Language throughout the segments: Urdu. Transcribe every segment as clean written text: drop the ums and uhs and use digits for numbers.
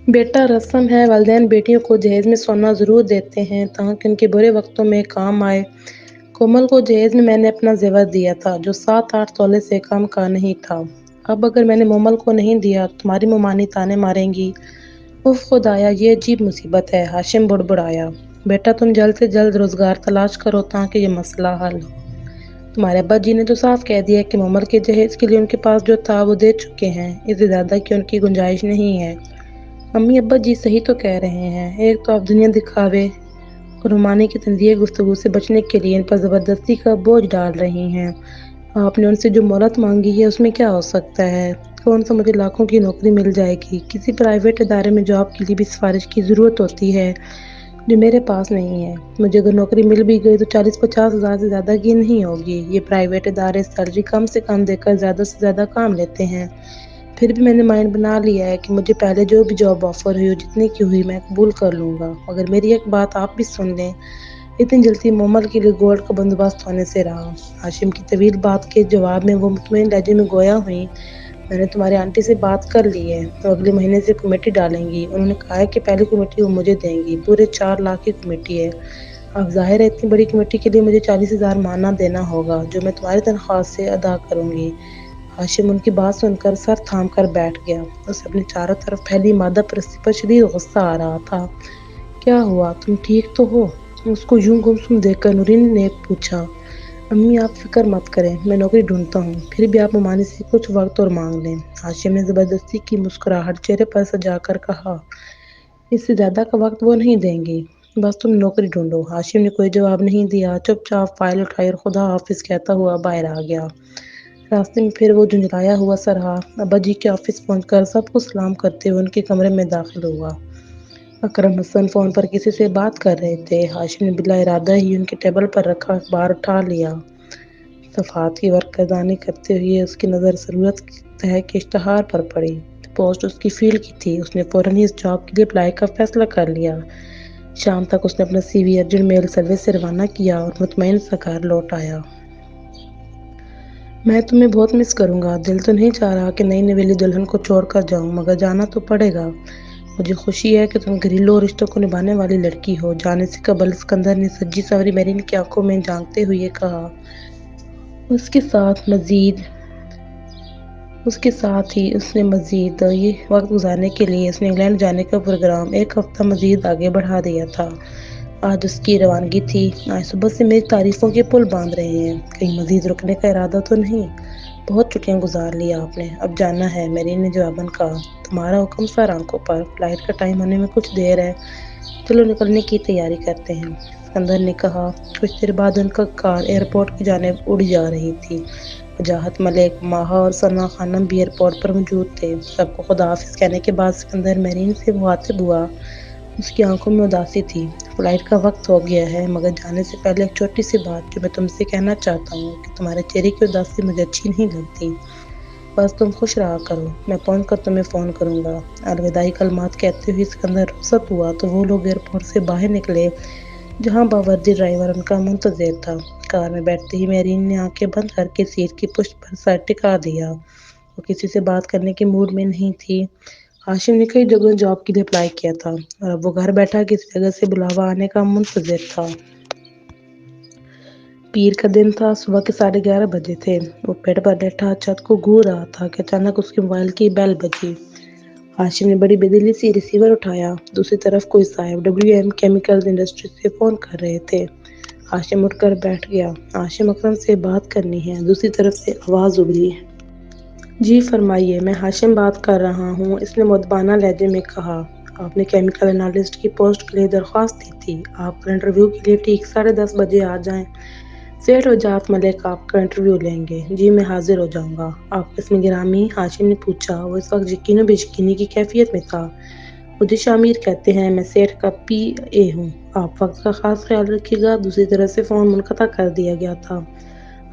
بیٹا رسم ہے، والدین بیٹیوں کو جہیز میں سونا ضرور دیتے ہیں تاکہ ان کے برے وقتوں میں کام آئے۔ کومل کو جہیز میں نے اپنا زیور دیا تھا جو 7-8 تولے سے کم کا نہیں تھا۔ اب اگر میں نے مومل کو نہیں دیا تو تمہاری ممانی تانے ماریں گی۔ اف خدایا، یہ عجیب مصیبت ہے، ہاشم بڑبڑایا۔ بیٹا تم جلد سے جلد روزگار تلاش کرو تاکہ یہ مسئلہ حل ہو۔ تمہارے ابا جی نے تو صاف کہہ دیا کہ مومل کے جہیز کے لیے ان کے پاس جو تھا وہ دے چکے ہیں، اس سے زیادہ کی ان کی گنجائش نہیں ہے۔ امی ابا جی صحیح تو کہہ رہے ہیں، ایک تو آپ دنیا دکھاوے اور رومانے کی تنزیہ گفتگو سے بچنے کے لیے ان پر زبردستی کا بوجھ ڈال رہی ہیں۔ آپ نے ان سے جو مہلت مانگی ہے اس میں کیا ہو سکتا ہے؟ کون سا مجھے لاکھوں کی نوکری مل جائے گی؟ کسی پرائیویٹ ادارے میں جاب کے لیے بھی سفارش کی ضرورت ہوتی ہے جو میرے پاس نہیں ہے۔ مجھے اگر نوکری مل بھی گئی تو 40-50 ہزار سے زیادہ کی نہیں ہوگی۔ یہ پرائیویٹ ادارے سیلری کم سے کم دے کر زیادہ سے زیادہ کام لیتے ہیں۔ پھر بھی میں نے مائنڈ بنا لیا ہے کہ مجھے پہلے جو بھی جاب آفر ہوئی جتنے کی ہوئی میں قبول کر لوں گا، مگر میری ایک بات آپ بھی سن لیں۔ اتنی جلدی مومل کے لیے گولڈ کا بندوبست ہونے سے رہا۔ ہاشم کی طویل بات کے جواب میں وہ مطمئن لہجے میں گویا ہوئی، میں نے تمہاری آنٹی سے بات کر لی ہے، وہ اگلے مہینے سے کمیٹی ڈالیں گی۔ انہوں نے کہا ہے کہ پہلی کمیٹی وہ مجھے دیں گی، پورے 4 لاکھ کی کمیٹی ہے۔ اب ظاہر ہے اتنی بڑی کمیٹی کے لیے مجھے 40 ہزار ماہانہ دینا ہوگا جو میں تمہاری تنخواہ سے ادا کروں گی۔ ہاشم ان کی بات سن کر سر تھام کر بیٹھ گیا۔ اسے اپنے چاروں طرف پھیلی مادہ پرستی پر شدید غصہ آ رہا تھا۔ کیا ہوا؟ تم ٹھیک تو ہو؟ اس کو یوں گمسم دیکھ کر نورین نے پوچھا۔ امی آپ فکر مت کریں، میں نوکری ڈھونڈتا ہوں، پھر بھی آپ ممانی سے کچھ وقت اور مانگ لیں۔ ہاشم نے زبردستی کی مسکراہٹ چہرے پر سجا کر کہا۔ اس سے زیادہ کا وقت وہ نہیں دیں گی، بس تم نوکری ڈھونڈو۔ ہاشم نے کوئی جواب نہیں دیا، چپ چاپ فائل اٹھائی اور خدا حافظ کہتا ہوا باہر آ گیا۔ راستے میں پھر وہ جھنجھلایا ہوا سا رہا۔ ابا جی کے آفس پہنچ کر سب کو سلام کرتے ہوئے ان کے کمرے میں داخل ہوا۔ اکرم حسن فون پر کسی سے بات کر رہے تھے۔ ہاشم نے بلا ارادہ ہی ان کے ٹیبل پر رکھا اخبار اٹھا لیا۔ صفحات کی ورقہ دانی کرتے ہوئے اس کی نظر ضرورت ہے کے اشتہار پر پڑی۔ پوسٹ اس کی فیلڈ کی تھی۔ اس نے فوراً ہی اس جاب کے لیے اپلائی کا فیصلہ کر لیا۔ شام تک اس نے اپنا سی وی ارجنٹ میل سروس سے روانہ کیا اور مطمئن سا گھر لوٹ آیا۔ میں تمہیں بہت مس کروں گا۔ دل تو نہیں چاہ رہا کہ نئی نویلی دلہن کو چھوڑ کر جاؤں، مگر جانا تو پڑے گا۔ مجھے خوشی ہے کہ تم گھریلو رشتوں کو نبھانے والی لڑکی ہو۔ جانے سے قبل اسکندر نے سجی سنوری میرین کی آنکھوں میں جھانکتے ہوئے کہا۔ اس کے ساتھ ہی اس نے مزید یہ وقت گزارنے کے لیے اس نے انگلینڈ جانے کا پروگرام 1 ہفتہ مزید آگے بڑھا دیا تھا۔ آج اس کی روانگی تھی۔ آج صبح سے میری تعریفوں کے پل باندھ رہے ہیں۔ کہیں مزید رکنے کا ارادہ تو نہیں؟ بہت چھٹیاں گزار لی آپ نے، اب جانا ہے، میرین نے جواباً کہا۔ تمہارا حکم سر آنکھوں پر، فلائٹ کا ٹائم ہونے میں کچھ دیر ہے، چلو نکلنے کی تیاری کرتے ہیں، اسکندر نے کہا۔ کچھ دیر بعد ان کا کار ایئرپورٹ کی جانب اڑ جا رہی تھی۔ وجاہت ملک، ماہا اور ثنا خانم بھی ایئرپورٹ پر موجود تھے۔ سب کو خدا حافظ کہنے کے بعد اسکندر میرین سے مخاطب ہوا۔ اس کی آنکھوں میں اداسی تھی۔ فلائٹ کا وقت ہو گیا ہے، مگر جانے سے پہلے ایک چھوٹی سی بات جو میں تم سے کہنا چاہتا ہوں کہ تمہارے چہرے کی اداسی مجھے اچھی نہیں لگتی۔ بس تم خوش رہا کرو، میں پہنچ کر تمہیں فون کروں گا۔ الوداعی کلمات کہتے ہوئے اسکندر رخصت ہوا تو وہ لوگ ایئرپورٹ سے باہر نکلے جہاں باوردی ڈرائیور ان کا منتظر تھا۔ کار میں بیٹھتے ہی میرین نے آنکھیں بند کر کے سیٹ کی پشت پر سر ٹکا دیا۔ وہ کسی سے بات کرنے کے موڈ میں نہیں تھی۔ ہاشم نے کئی جگہوں جاب کے لیے اپلائی کیا تھا اور اب وہ گھر بیٹھا کسی جگہ سے بلاوا آنے کا منتظر تھا۔ پیر کا دن تھا، صبح کے 11:30 بجے تھے۔ وہ بیڈ پر لیٹا چھت کو گھور رہا تھا کہ اچانک اس کے موبائل کی بیل بجی۔ ہاشم نے بڑی بے دلی سے ریسیور اٹھایا۔ دوسری طرف کوئی صاحب WM کیمیکلز انڈسٹری سے فون کر رہے تھے۔ ہاشم اٹھ کر بیٹھ گیا۔ ہاشم، اکرم سے بات کرنی ہے، دوسری طرف سے آواز ابھری۔ جی فرمائیے، میں ہاشم بات کر رہا ہوں، اس نے مؤدبانہ لہجے میں کہا۔ آپ نے کیمیکل انالسٹ کی پوسٹ کے لیے درخواست دی تھی، آپ کل انٹرویو کے لیے ٹھیک 10:30 بجے آ جائیں۔ سیٹھ وجاہت ملک آپ کا انٹرویو لیں گے۔ جی میں حاضر ہو جاؤں گا۔ آپ کس میں گرامی؟ ہاشم نے پوچھا۔ وہ اس وقت یقین و بے یقینی کی کیفیت میں تھا۔ مجھے شامیر کہتے ہیں، میں سیٹھ کا PA ہوں، آپ وقت کا خاص خیال رکھیے گا۔ دوسری طرف سے فون منقطع کر دیا گیا تھا۔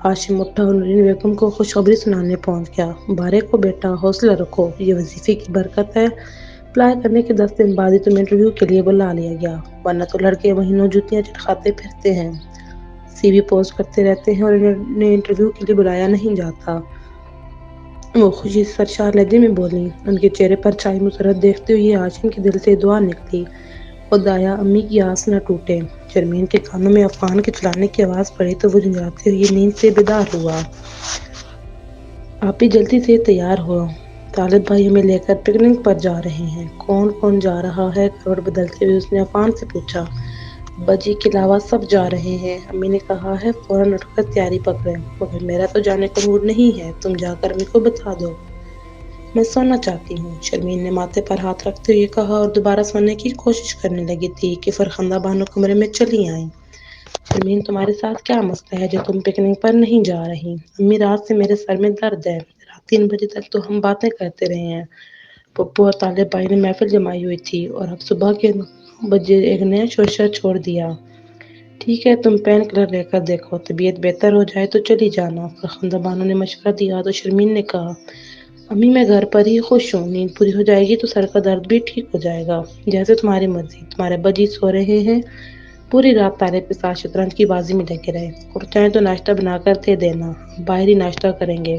ہاشم اٹھا اور نورین بیگم کو خوشخبری سنانے پہنچ گیا۔ مبارک ہو بیٹا، حوصلہ رکھو، یہ وظیفے کی برکت ہے۔ اپلائی کرنے کے 10 دن بعد ہی تمہیں انٹرویو کے لیے بلا لیا گیا، ورنہ تو لڑکے مہینوں جوتیاں چٹکاتے پھرتے ہیں، CV پوسٹ کرتے رہتے ہیں اور انہیں انٹرویو کے لیے بلایا نہیں جاتا۔ وہ خوشی سرشار لہجے میں بولی۔ ان کے چہرے پر چھائی مسرت دیکھتے ہوئے ہاشم کے دل سے دعا نکلی، خدایا امی کی آس نہ ٹوٹے۔ شرمین کے کانوں میں عفان کے چلانے کی آواز پڑی تو وہ جنجھلاتے ہوئے نیند سے بیدار ہوا۔ آپ بھی جلدی سے تیار ہو، طالب بھائی ہمیں لے کر پکنک پر جا رہے ہیں۔ کون کون جا رہا ہے؟ کروٹ بدلتے ہوئے اس نے عفان سے پوچھا۔ ابا جی کے علاوہ سب جا رہے ہیں، امی نے کہا ہے۔ فوراً اٹھ کر تیاری پکڑیں۔ مگر میرا تو جانے کا موڈ نہیں ہے، تم جا کر امی کو بتا دو۔ میں سونا چاہتی ہوں، شرمین نے ماتھے پر ہاتھ رکھتے ہوئے کہا اور دوبارہ سونے کی کوشش کرنے لگی تھی کہ فرخندہ بانو کمرے میں چلی آئیں۔ شرمین تمہارے ساتھ کیا مسئلہ ہے جو تم پکنک پر نہیں جا رہی؟ امی رات سے میرے سر میں درد ہے، رات 3 بجے تک تو ہم باتیں کرتے رہے ہیں۔ پپو اور طالب بھائی نے محفل جمائی ہوئی تھی اور اب صبح کے 9 بجے ایک نیا شورشر چھوڑ دیا۔ ٹھیک ہے، تم پین کلر لے کر دیکھو، طبیعت بہتر ہو جائے تو چلی جانا۔ فرخندہ بانو نے مشورہ دیا تو شرمین نے کہا، امی میں گھر پر ہی خوش ہوں، نیند پوری ہو جائے گی تو سر کا درد بھی ٹھیک ہو جائے گا۔ جیسے تمہاری مرضی، تمہارے ابا جی سو رہے ہیں، پوری رات طالب کے ساتھ شطرنج کی بازی میں لگے رہے۔ اٹھ جائیں تو ناشتہ بنا کر دے دینا، باہر ہی ناشتہ کریں گے،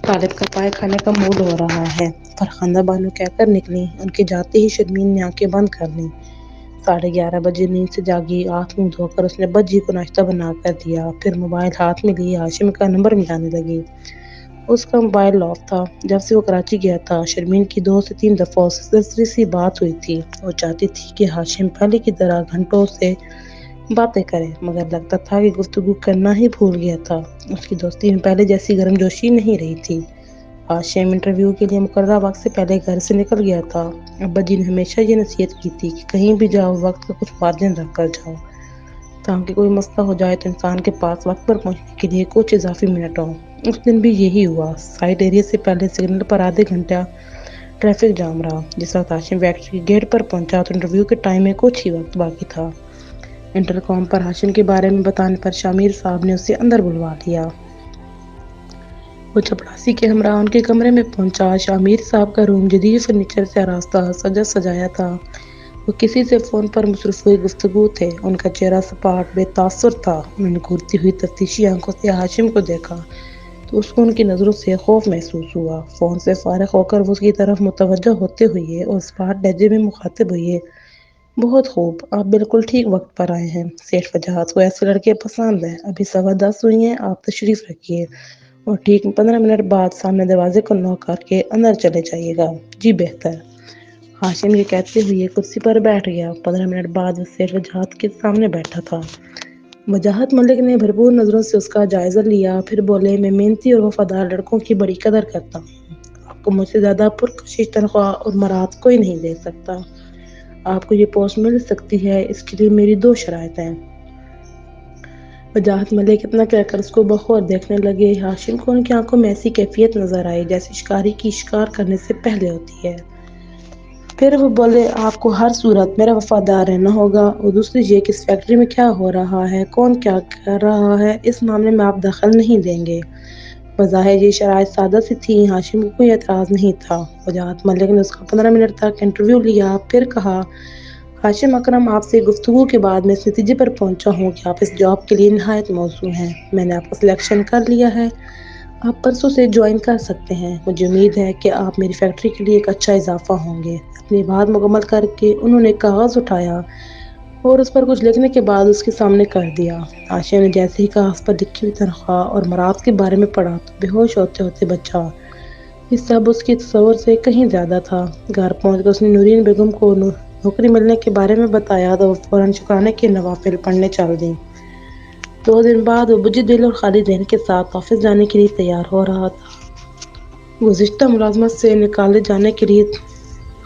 طالب کا پائے کھانے کا موڈ ہو رہا ہے۔ فرخندہ بانو کہہ کر نکلی۔ ان کے جاتے ہی شرمین نے آنکھیں بند کر لیں۔ 11:30 بجے نیند سے جاگی، ہاتھ منہ دھو کر اس نے ابا جی کو ناشتہ بنا کر دیا، پھر موبائل ہاتھ میں لیے ہاشم کا نمبر ملانے لگی۔ اس کا موبائل آف تھا۔ جب سے وہ کراچی گیا تھا، شرمین کی 2 سے 3 دفعہ اس سے سرسری سی بات ہوئی تھی۔ وہ چاہتی تھی کہ ہاشم پہلے کی طرح گھنٹوں سے باتیں کرے، مگر لگتا تھا کہ گفتگو کرنا ہی بھول گیا تھا۔ اس کی دوستی میں پہلے جیسی گرم جوشی نہیں رہی تھی۔ ہاشم انٹرویو کے لیے مقررہ وقت سے پہلے گھر سے نکل گیا تھا۔ ابا جی نے ہمیشہ یہ نصیحت کی تھی کہ کہیں بھی جاؤ وقت کا کچھ مارجن رکھ کر جاؤ، تاکہ کوئی مسئلہ ہو جائے تو انسان کے پاس وقت پر پہنچنے کے لیے کچھ اضافی منٹ ہوں۔ اس دن بھی یہی ہوا۔ سائٹ ایریا سے پہلے سگنل پر آدھے گھنٹہ ٹریفک جام رہا۔ جس وقت ہاشم فیکٹری کے گیٹ پر پہنچا تو انٹرویو کے ٹائم میں کچھ ہی وقت باقی تھا۔ انٹرکام پر ہاشم کے بارے میں بتانے پر شامیر صاحب نے اسے اندر بلوا لیا۔ وہ چپڑاسی کے ہمراہ ان کے کمرے میں پہنچا۔ شامیر صاحب کا روم جدید فرنیچر سے آراستہ، سجا سجایا تھا۔ وہ کسی سے فون پر مصروف ہوئی گفتگو تھے۔ ان کا چہرہ سپاٹ بے تاثر تھا۔ انہوں نے گھورتی ہوئی تفتیشی آنکھوں سے ہاشم کو دیکھا تو اس کو ان کی نظروں سے خوف محسوس ہوا۔ فون سے فارغ ہو کر وہ اس کی طرف متوجہ ہوتے ہوئے اور سپاٹ لہجے میں مخاطب ہوئے، بہت خوب، آپ بالکل ٹھیک وقت پر آئے ہیں۔ سیٹھ وجاہت کو ایسے لڑکے پسند ہیں۔ ابھی 10:15 ہوئی ہیں، آپ تشریف رکھیے اور ٹھیک 15 منٹ بعد سامنے دروازے کو نوک کر کے اندر چلے جائیے گا۔ جی بہتر۔ ہاشم یہ کہتے ہوئے کرسی پر بیٹھ گیا۔ 15 منٹ بعد وہ سیٹھ وجاہت کے سامنے بیٹھا تھا۔ وجاہت ملک نے بھرپور نظروں سے اس کا جائزہ لیا، پھر بولے، میں محنتی اور وفادار لڑکوں کی بڑی قدر کرتا ہوں۔ آپ کو مجھ سے زیادہ پرکشش تنخواہ اور مراعات کوئی نہیں دے سکتا۔ آپ کو یہ پوسٹ مل سکتی ہے، اس کے لیے میری 2 شرائط ہیں۔ وجاہت ملک اتنا کہہ کر اس کو بغور دیکھنے لگے۔ ہاشم کو ان کی آنکھوں میں ایسی کیفیت نظر آئی جیسے شکاری کی شکار کرنے سے پہلے ہوتی ہے۔ پھر وہ بولے، آپ کو ہر صورت میرا وفادار رہنا ہوگا، اور دوسری یہ کہ اس فیکٹری میں کیا ہو رہا ہے، کون کیا کر رہا ہے، اس معاملے میں آپ دخل نہیں دیں گے۔ بظاہر یہ شرائط سادہ سی تھیں۔ ہاشم کو کوئی اعتراض نہیں تھا۔ وجاہت ملک نے اس کا 15 منٹ تک انٹرویو لیا، پھر کہا، ہاشم اکرم، آپ سے گفتگو کے بعد میں اس نتیجے پر پہنچا ہوں کہ آپ اس جاب کے لیے نہایت موزوں ہیں۔ میں نے آپ کا سلیکشن کر لیا ہے، آپ پرسوں سے جوائن کر سکتے ہیں۔ مجھے امید ہے کہ آپ میری فیکٹری کے لیے ایک اچھا اضافہ ہوں گے۔ اپنی بات مکمل کر کے انہوں نے کاغذ اٹھایا اور اس پر کچھ لکھنے کے بعد اس کے سامنے کر دیا۔ ہاشم نے جیسے ہی کاغذ پر لکھی ہوئی تنخواہ اور مراعات کے بارے میں پڑھا تو بے ہوش ہوتے ہوتے بچا۔ یہ سب اس کی تصور سے کہیں زیادہ تھا۔ گھر پہنچ کر اس نے نورین بیگم کو نوکری ملنے کے بارے میں بتایا تو وہ فوراً شکرانے کے نوافل پڑھنے چل دیں۔ 2 دن بعد وہ بجھے دل اور خالی ذہن کے ساتھ آفس جانے کے لیے تیار ہو رہا تھا۔ گزشتہ ملازمت سے نکالے جانے کے لیے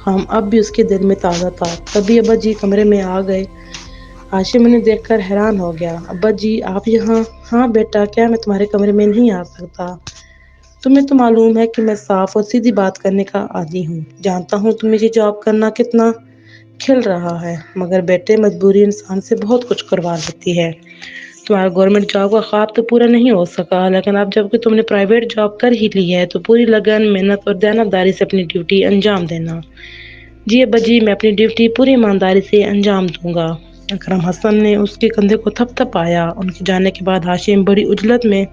غم اب بھی اس کے دل میں تازہ تھا۔ تبھی ابا جی کمرے میں آ گئے۔ ہاشم انہیں دیکھ کر حیران ہو گیا۔ ابا جی، آپ یہاں؟ ہاں بیٹا، کیا میں تمہارے کمرے میں نہیں آ سکتا؟ تمہیں تو معلوم ہے کہ میں صاف اور سیدھی بات کرنے کا عادی ہوں۔ جانتا ہوں تمہیں یہ جاب کرنا کتنا کھل رہا ہے، مگر بیٹے مجبوری انسان سے بہت کچھ کروا دیتی ہے۔ تمہارا گورنمنٹ جاب کا خواب تو پورا نہیں ہو سکا، لیکن اب جب کہ تم نے پرائیویٹ جاب کر ہی لی ہے تو پوری لگن، محنت اور دیانتداری سے اپنی ڈیوٹی انجام دینا۔ جی ابا جی، میں اپنی ڈیوٹی پوری ایمانداری سے انجام دوں گا۔ اکرم حسن نے اس کے کندھے کو تھپ تھپایا۔ ان کے جانے کے بعد ہاشم بڑی عجلت میں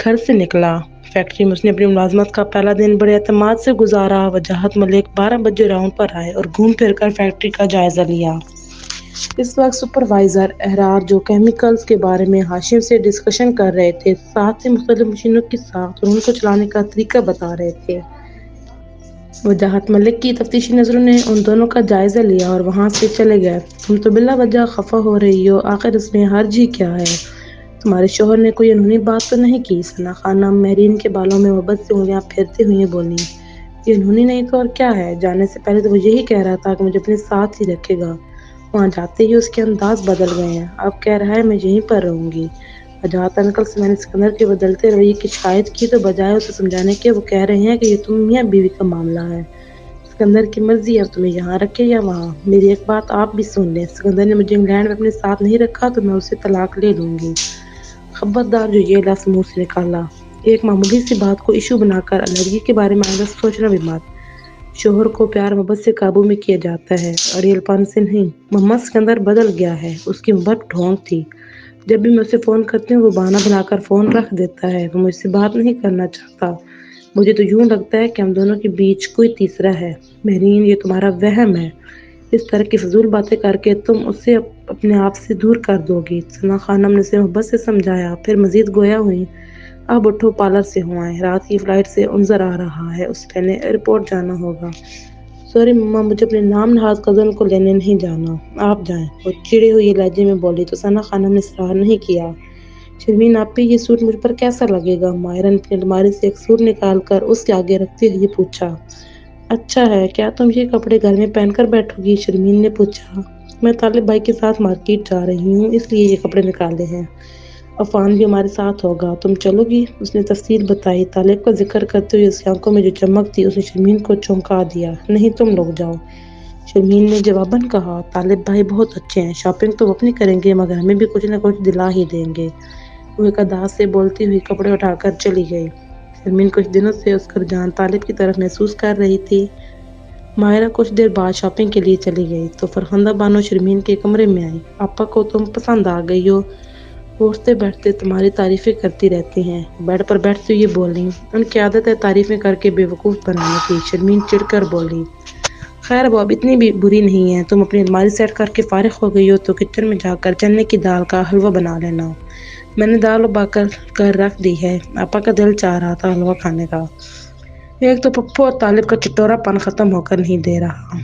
گھر سے نکلا۔ فیکٹری میں اس نے اپنی ملازمت کا پہلا دن بڑے اعتماد سے گزارا۔ وجاہت ملک 12 بجے راؤنڈ پر آئے اور گھوم پھر کر فیکٹری کا جائزہ لیا۔ اس وقت سپروائزر احرار جو کیمیکلز کے بارے میں ہاشم سے ڈسکشن کر رہے تھے، ساتھ ہی مختلف مشینوں کی ساخت اور ان کو چلانے کا طریقہ بتا رہے تھے۔ وجاہت ملک کی تفتیشی نظروں نے ان دونوں کا جائزہ لیا اور وہاں سے چلے گئے۔ تم تو بلا وجہ خفا ہو رہی ہو، آخر اس میں حرج ہی کیا ہے؟ تمہارے شوہر نے کوئی انہونی بات تو نہیں کی؟ ثنا خانم مہرین کے بالوں میں محبت سے انگلیاں پھیرتے ہوئے بولی۔ یہ انہونی نہیں تو اور کیا ہے؟ جانے سے پہلے تو وہ یہی کہہ رہا تھا کہ مجھے اپنے ساتھ ہی رکھے گا، وہاں جاتے ہی اس کے انداز بدل گئے ہیں، اب کہہ رہا ہے میں یہیں پر رہوں گی۔ وجاہت انکل سے میں نے سکندر کے بدلتے رویے کی شکایت کی تو بجائے اسے سمجھانے کے وہ کہہ رہے ہیں کہ یہ تم میاں بیوی کا معاملہ ہے، سکندر کی مرضی ہے اب تمہیں یہاں رکھے یا وہاں۔ میری ایک بات آپ بھی سن لیں، سکندر نے مجھے انگلینڈ میں اپنے ساتھ نہیں رکھا تو میں اسے طلاق لے لوں گی۔ خبردار جو یہ لفظ منہ سے نکالا، ایک معمولی سی بات کو ایشو بنا کر الرجی کے بارے میں آئندہ سوچنا بھی مت۔ شوہر کو پیار محبت سے قابو میں کیا جاتا ہے، اڑیل پن سے نہیں۔ محمد سکندر بدل گیا ہے، اس کی محبت ڈھونگ تھی۔ جب بھی میں اسے فون کرتی ہوں وہ بہانہ بنا کر فون رکھ دیتا ہے، وہ مجھ سے بات نہیں کرنا چاہتا۔ مجھے تو یوں لگتا ہے کہ ہم دونوں کے بیچ کوئی تیسرا ہے۔ مہرین یہ تمہارا وہم ہے، اس طرح کی فضول باتیں کر کے تم اسے اپنے آپ سے دور کر دو گی۔ ثنا خانم نے اسے محبت سے سمجھایا، پھر مزید گویا ہوئی۔ اب اٹھو پارلر سے ہو آئیں، رات کی فلائٹ سے انظر آ رہا ہے، اسے لینے ایئرپورٹ جانا ہوگا۔ سوری مما، مجھے اپنے نام نہاد کزن کو لینے نہیں جانا، آپ جائیں، وہ چڑے ہوئے لہجے میں بولی تو ثنا خانم نے اصرار نہیں کیا۔ شرمین آپی یہ سوٹ مجھ پر کیسا لگے گا؟ ماہرہ نے اپنی الماری سے ایک سوٹ نکال کر اس کے آگے رکھتے ہوئے پوچھا۔ اچھا ہے، کیا تم یہ کپڑے گھر میں پہن کر بیٹھو گی؟ شرمین نے پوچھا۔ میں طالب بھائی کے ساتھ مارکیٹ جا رہی ہوں اس لیے یہ کپڑے نکالے ہیں، عفان بھی ہمارے ساتھ ہوگا، تم چلو گی؟ اس نے تفصیل بتائی۔ طالب کا ذکر کرتے ہوئے اس کی آنکھوں میں جو چمک تھی اس نے شرمین کو چونکا دیا۔ نہیں تم لوگ جاؤ، شرمین نے جواباً کہا۔ طالب بھائی بہت اچھے ہیں، شاپنگ تو وہ اپنی کریں گے مگر ہمیں بھی کچھ نہ کچھ دلا ہی دیں گے، وہ ایک انداز سے بولتی ہوئی کپڑے اٹھا کر چلی گئی۔ شرمین کچھ دنوں سے اس کا رجحان طالب کی طرف محسوس کر رہی تھی۔ ماہرہ کچھ دیر بعد شاپنگ کے لیے چلی گئی تو فرخندہ بانو شرمین کے کمرے میں آئی۔ آپا کو تم پسند آ گئی ہو، اٹھتے بیٹھتے تمہاری تعریفیں کرتی رہتی ہیں، بیڈ پر بیٹھتے ہوئے بولی۔ ان کی عادت ہے تعریفیں کر کے بے وقوف بنانے کی، شرمین چڑھ کر بولی۔ خیر وہ اب اتنی بھی بری نہیں ہے، تم اپنی الماری سیٹ کر کے فارغ ہو گئی ہو تو کچن میں جا کر چنے کی دال کا حلوہ بنا لینا، میں نے دال ابال کر رکھ دی ہے، آپا کا دل چاہ رہا تھا حلوہ کھانے کا۔ ایک تو پپو اور طالب کا چٹورا پن ختم ہو کر نہیں دے رہا۔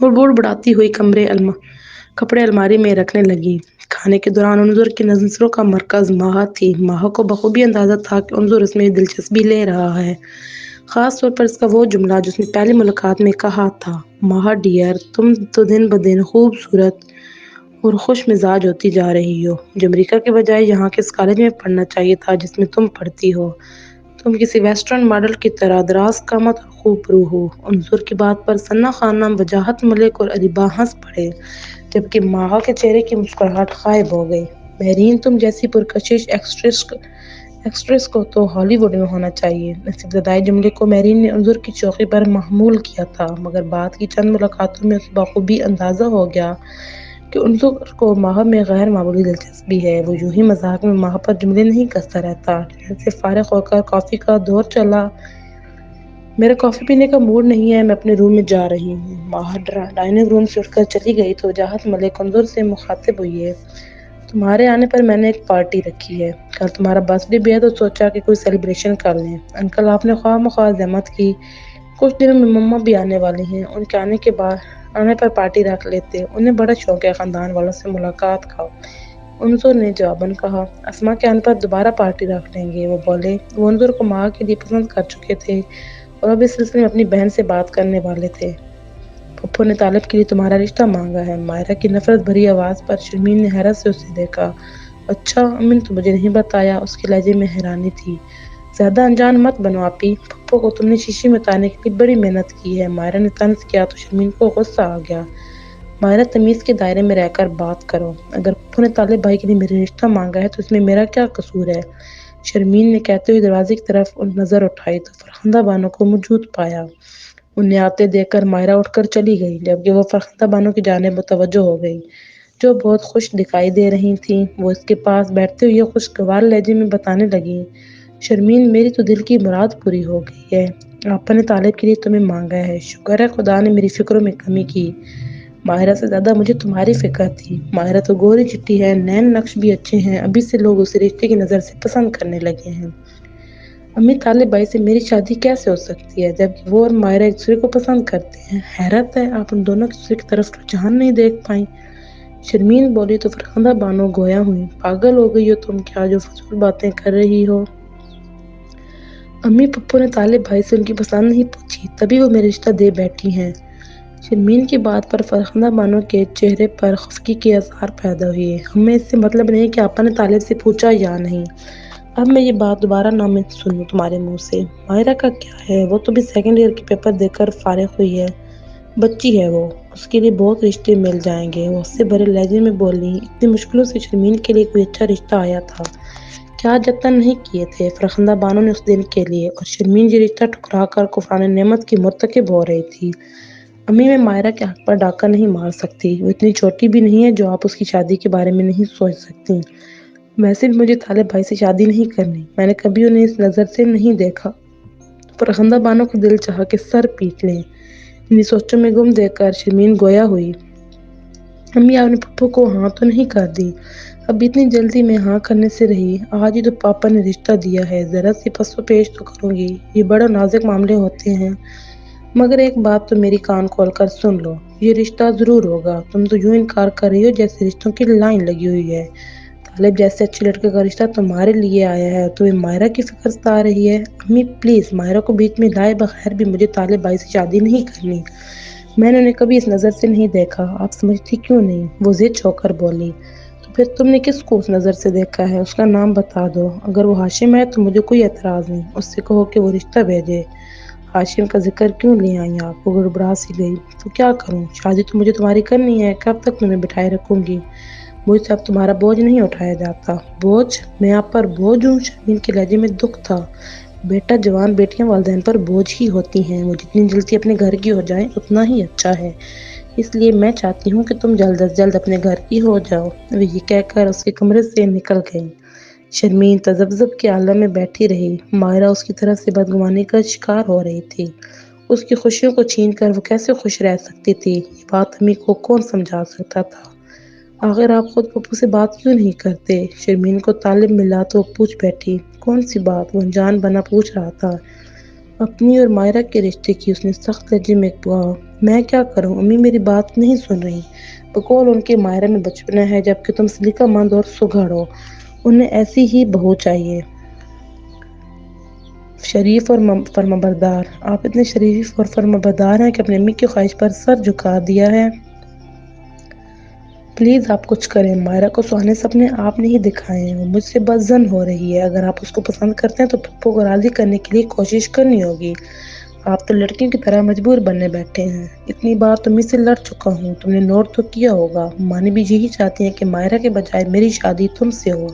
وہ بڑ بڑاتی ہوئی کپڑے الماری میں رکھنے لگی۔ کھانے کے دوران انظر کی نظروں کا مرکز ماہا تھی۔ ماہا کو بخوبی اندازہ تھا کہ انظر اس میں دلچسپی لے رہا ہے، خاص طور پر اس کا وہ جملہ جو اس نے پہلی ملاقات میں کہا تھا، ماہا ڈیئر تم تو دن بدن خوبصورت اور خوش مزاج ہوتی جا رہی ہو، جو امریکہ کے بجائے یہاں کے اس کالج میں پڑھنا چاہیے تھا جس میں تم پڑھتی ہو۔ تم کسی ویسٹرن ماڈل کی طرح دراز قامت اور خوب رو ہو۔ انظر کی بات پر ثنا خانم، وجاہت ملک اور ادیبہ ہنس پڑے، جبکہ ماہا کے چہرے کی مسکراہٹ غائب ہو گئی۔ مہرین تم جیسی پرکشش ایکٹریس کو تو ہالی ووڈ میں ہونا چاہیے۔ اس ابتدائی جملے کو مہرین نے انظر کی شوخی پر محمول کیا تھا، مگر بعد کی چند ملاقاتوں میں اسے بخوبی اندازہ ہو گیا کہ انظر کو ماہا میں غیر معمولی دلچسپی ہے۔ وہ یوں ہی مذاق میں ماہا پر جملے نہیں کستا رہتا۔ ڈنر سے فارغ ہو کر کافی کا دور چلا۔ میرا کافی پینے کا موڈ نہیں ہے، میں اپنے روم میں جا رہی ہوں۔ ماہا ڈائننگ روم سے اٹھ کر چلی گئی تو وجاہت ملک انظر سے مخاطب ہوئی۔ تمہارے آنے پر میں نے ایک پارٹی رکھی ہے، کل تمہارا برتھ ڈے بھی ہے تو سوچا کہ کوئی سیلیبریشن کر لیں۔ انکل آپ نے خواہ مخواہ زحمت کی، کچھ دنوں میں مما بھی آنے والی ہیں، ان کے آنے پر پارٹی رکھ لیتے، انہیں بڑا شوق ہے خاندان والوں سے ملاقات کا، انظر نے جواباً کہا۔ اسما کے آنے پر دوبارہ پارٹی رکھ لیں گے، وہ بولے۔ وہ انظر کو ماہا کے لیے پسند کر چکے تھے اور اب اس سلسلے میں اپنی بہن سے بات کرنے والے تھے۔ پھپھو نے طالب کے لیے تمہارا رشتہ مانگا ہے، ماہرہ کی نفرت بھری آواز پر شرمین نے حیرت سے اسے دیکھا۔ اچھا، امی نے تو مجھے نہیں بتایا، اس کے لہجے میں حیرانی تھی۔ زیادہ انجان مت بنو آپی، پھپھو کو تم نے شیشے میں اتارنے کے لیے بڑی محنت کی ہے، ماہرہ نے طنز کیا تو شرمین کو غصہ آ گیا۔ ماہرہ تمیز کے دائرے میں رہ کر بات کرو، اگر پھپھو نے طالب بھائی کے لیے میرا رشتہ مانگا ہے تو اس میں میرا کیا قصور ہے؟ شرمین نے کہتے ہوئے دروازے کی طرف نظر اٹھائی تو فرخندہ بانو کو موجود پایا۔ انہیں آتے دیکھ کر ماہرہ اٹھ کر چلی گئی، جبکہ وہ فرخندہ بانو کی جانب متوجہ ہو گئی۔ جو بہت خوش دکھائی دے رہی تھیں، وہ اس کے پاس بیٹھتے ہوئے خوشگوار لہجے میں بتانے لگیں، شرمین میری تو دل کی مراد پوری ہو گئی ہے۔ آپا نے طالب کے لیے تمہیں مانگا ہے، شکر ہے خدا نے میری فکروں میں کمی کی۔ ماہرہ سے زیادہ مجھے تمہاری فکر تھی۔ ماہرہ تو گوری چٹی ہے، نین نقش بھی اچھے ہیں، ابھی سے لوگ اسے رشتے کی نظر سے پسند کرنے لگے ہیں۔ امی طالب بھائی سے میری شادی کیسے ہو سکتی ہے جبکہ وہ اور ماہرہ ایک دوسرے کو پسند کرتے ہیں؟ حیرت ہے آپ ان دونوں کی دوسرے کی طرف رجحان نہیں دیکھ پائیں۔ شرمین بولی تو فرخندہ بانو گویا ہوئی، پاگل ہو گئی ہو تم کیا جو فضول باتیں کر رہی ہو؟ امی پپو نے طالب بھائی سے ان کی پسند نہیں پوچھی، تبھی وہ میرا رشتہ دے بیٹھی ہیں۔ شرمین کی بات پر فرخندہ بانو کے چہرے پر خفگی کے آثار پیدا ہوئے۔ ہمیں اس سے مطلب نہیں کہ آپا نے طالب سے پوچھا یا نہیں۔ اب میں یہ بات دوبارہ نہ میں سنوں تمہارے منہ سے۔ ماہرہ کا کیا ہے؟ وہ تو بھی سیکنڈ ایئر کے پیپر دے کر فارغ ہوئی ہے، بچی ہے وہ، اس کے لیے بہت رشتے مل جائیں گے۔ وہ اس سے بھرے لہجے میں بولی، اتنی مشکلوں سے شرمین کے لیے کوئی اچھا رشتہ آیا تھا، کیا جتن نہیں کیے تھے فرخندہ بانو نے اس دن کے لیے، اور شرمین یہ رشتہ ٹھکرا کر کفران نعمت کی مرتکب ہو رہی تھی۔ امی میں ماہرہ کے حق پر ڈاکہ نہیں مار سکتی، وہ اتنی چھوٹی بھی نہیں ہے جو آپ اس کی شادی کے بارے میں نہیں سوچ سکتی۔ ویسے بھی مجھے طالب بھائی سے شادی نہیں کرنی، میں نے کبھی انہیں اس نظر سے نہیں دیکھا۔ فرخندہ بانو کو دل چاہا کہ سر پیٹ لیں۔ انہیں سوچوں میں گم دیکھ کر شرمین گویا ہوئی، امی آپ نے پپو کو ہاں تو نہیں کر دی؟ اب اتنی جلدی میں ہاں کرنے سے رہی؟ آج ہی تو پاپا نے رشتہ دیا ہے، ذرا سی پس و پیش تو کروں گی، یہ بڑا نازک معاملے ہوتے ہیں۔ مگر ایک بات تو میری کان کھول کر سن لو، یہ رشتہ ضرور ہوگا۔ تم تو یوں انکار کر رہی ہو جیسے رشتوں کی لائن لگی ہوئی ہے۔ طالب جیسے اچھے لڑکے کا رشتہ تمہارے لیے آیا ہے، تمہیں ماہرہ کی فکر ستا رہی ہے۔ امی پلیز ماہرہ کو بیچ میں لائے بغیر بھی مجھے طالب بھائی سے شادی نہیں کرنی، میں نے انہیں کبھی اس نظر سے نہیں دیکھا، آپ سمجھتی کیوں نہیں؟ وہ ضد ہو کر بولی، تو پھر تم نے کس کو اس نظر سے دیکھا ہے؟ اس کا نام بتا دو، اگر وہ ہاشم ہے تو مجھے کوئی اعتراض نہیں، اس سے کہو کہ وہ رشتہ بھیجے۔ ہاشم کا ذکر کیوں لے آئی آپ؟ وہ گڑبڑا سی گئی، تو کیا کروں، شادی تو مجھے تمہاری کرنی ہے، کب تک تمہیں بٹھائے رکھوں گی؟ مجھ سے اب تمہارا بوجھ نہیں اٹھایا جاتا۔ بوجھ؟ میں آپ پر بوجھ ہوں؟ شرمین کے لہجے میں دکھ تھا۔ بیٹا جوان بیٹیاں والدین پر بوجھ ہی ہوتی ہیں، وہ جتنی جلدی اپنے گھر کی ہو جائیں اتنا ہی اچھا ہے، اس لیے میں چاہتی ہوں کہ تم جلد از جلد اپنے گھر کی ہو جاؤ۔ وہ یہ کہہ کر اس کے کمرے سے نکل گئی۔ شرمین تذبذب کے عالم میں بیٹھی رہی، ماہرہ اس کی طرف سے بدگمانی کا شکار ہو رہی تھی، اس کی خوشیوں کو چھین کر وہ کیسے خوش رہ سکتی تھی؟ یہ بات امی کو کون سمجھا سکتا تھا؟ آخر آپ خود پپو سے بات کیوں نہیں کرتے؟ شرمین کو طالب ملا تو وہ پوچھ بیٹھی، کون سی بات؟ وہ انجان بنا پوچھ رہا تھا۔ اپنی اور ماہرہ کے رشتے کی، اس نے سخت لہجے میں کہا۔ میں کیا کروں؟ امی میری بات نہیں سن رہی۔ بقول ان کے ماہرہ میں بچپنا ہے جبکہ تم سلیقہ مند اور سگھڑ ہو، انہیں ایسی ہی بہو چاہیے، شریف اور فرمانبردار۔ آپ اتنے شریف اور فرمانبردار ہیں کہ اپنی امی کی خواہش پر سر جھکا دیا ہے۔ پلیز آپ کچھ کریں، ماہرہ کو سہانے سپنے آپ نے ہی دکھائے ہیں، وہ مجھ سے بدظن ہو رہی ہے، اگر آپ اس کو پسند کرتے ہیں تو پپو کو راضی کرنے کے لیے کوشش کرنی ہوگی، آپ تو لڑکیوں کی طرح مجبور بننے بیٹھے ہیں۔ اتنی بار تم سے لڑ چکا ہوں، تم نے نوٹ تو کیا ہوگا، مانی بھی یہی چاہتی ہیں کہ ماہرہ کے بجائے میری شادی تم سے ہو،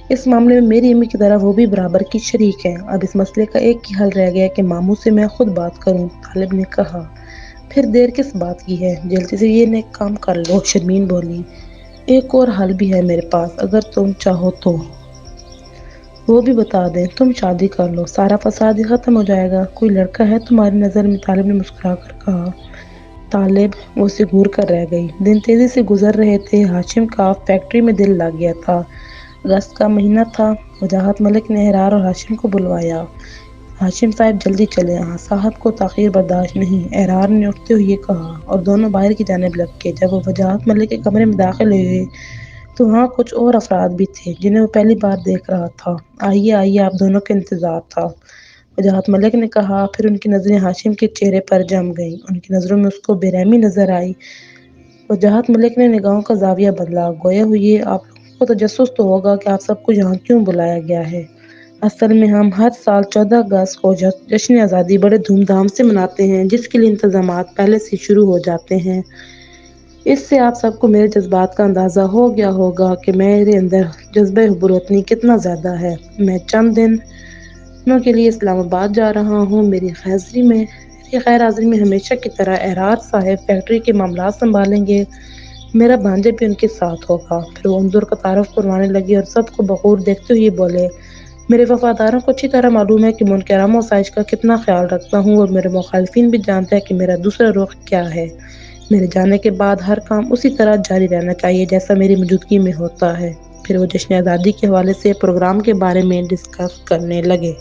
اس معاملے میں میری امی کی طرح وہ بھی برابر کی شریک ہیں، اب اس مسئلے کا ایک ہی حل رہ گیا کہ ماموں سے میں خود بات کروں، طالب نے کہا۔ پھر دیر کس بات کی ہے، جلدی سے یہ نیک کام کر لو، شرمین بولی۔ ایک اور حل بھی ہے میرے پاس، اگر تم چاہو تو وہ بھی بتا دیں، تم شادی کر لو، سارا فساد ہی ختم ہو جائے گا۔ کوئی لڑکا ہے تمہاری نظر میں؟ طالب نے مسکرا کر کہا۔ طالب؟ وہ اسے گھور کر رہ گئی۔ دن تیزی سے گزر رہے تھے، ہاشم کا فیکٹری میں دل لگ گیا تھا، اگست کا مہینہ تھا، وجاہت ملک نے احرار اور ہاشم کو بلوایا۔ ہاشم صاحب جلدی چلیں، صاحب کو تاخیر برداشت نہیں، احرار نے اٹھتے ہوئے کہا، اور دونوں باہر کی جانب لپکے۔ جب وہ وجاہت ملک کے کمرے میں داخل ہوئے تو وہاں کچھ اور افراد بھی تھے جنہیں وہ پہلی بار دیکھ رہا تھا۔ آئیے آئیے، آپ دونوں کا انتظار تھا، وجاہت ملک نے کہا، پھر ان کی نظریں ہاشم کے چہرے پر جم گئیں، ان کی نظروں میں اس کو بے رحمی نظر آئی۔ وجاہت ملک نے نگاہوں کا زاویہ بدلا، گویا ہوئی، آپ لوگوں کو تجسس تو ہوگا کہ آپ سب کو یہاں کیوں بلایا گیا ہے؟ اصل میں ہم ہر سال 14 اگست کو جشن آزادی بڑے دھوم دھام سے مناتے ہیں، جس کے لیے انتظامات پہلے سے شروع ہو جاتے ہیں۔ اس سے آپ سب کو میرے جذبات کا اندازہ ہو گیا ہوگا کہ میرے اندر جذبہ حب الوطنی کتنا زیادہ ہے۔ میں چند دنوں کے لیے اسلام آباد جا رہا ہوں، میری خیر حاضری میں ہمیشہ کی طرح احرار صاحب فیکٹری کے معاملات سنبھالیں گے، میرا بھانجا بھی ان کے ساتھ ہوگا۔ پھر وہ انظر کا تعارف کروانے لگی اور سب کو بغور دیکھتے ہوئے بولے، میرے وفاداروں کو اچھی طرح معلوم ہے کہ میں ان کے آرام و آسائش کا کتنا خیال رکھتا ہوں، اور میرے مخالفین بھی جانتے ہیں کہ میرا دوسرا رخ کیا ہے۔ میرے جانے کے بعد ہر کام اسی طرح جاری رہنا چاہیے جیسا میری موجودگی میں ہوتا ہے۔ پھر وہ جشن آزادی کے حوالے سے پروگرام کے بارے میں ڈسکس کرنے لگے۔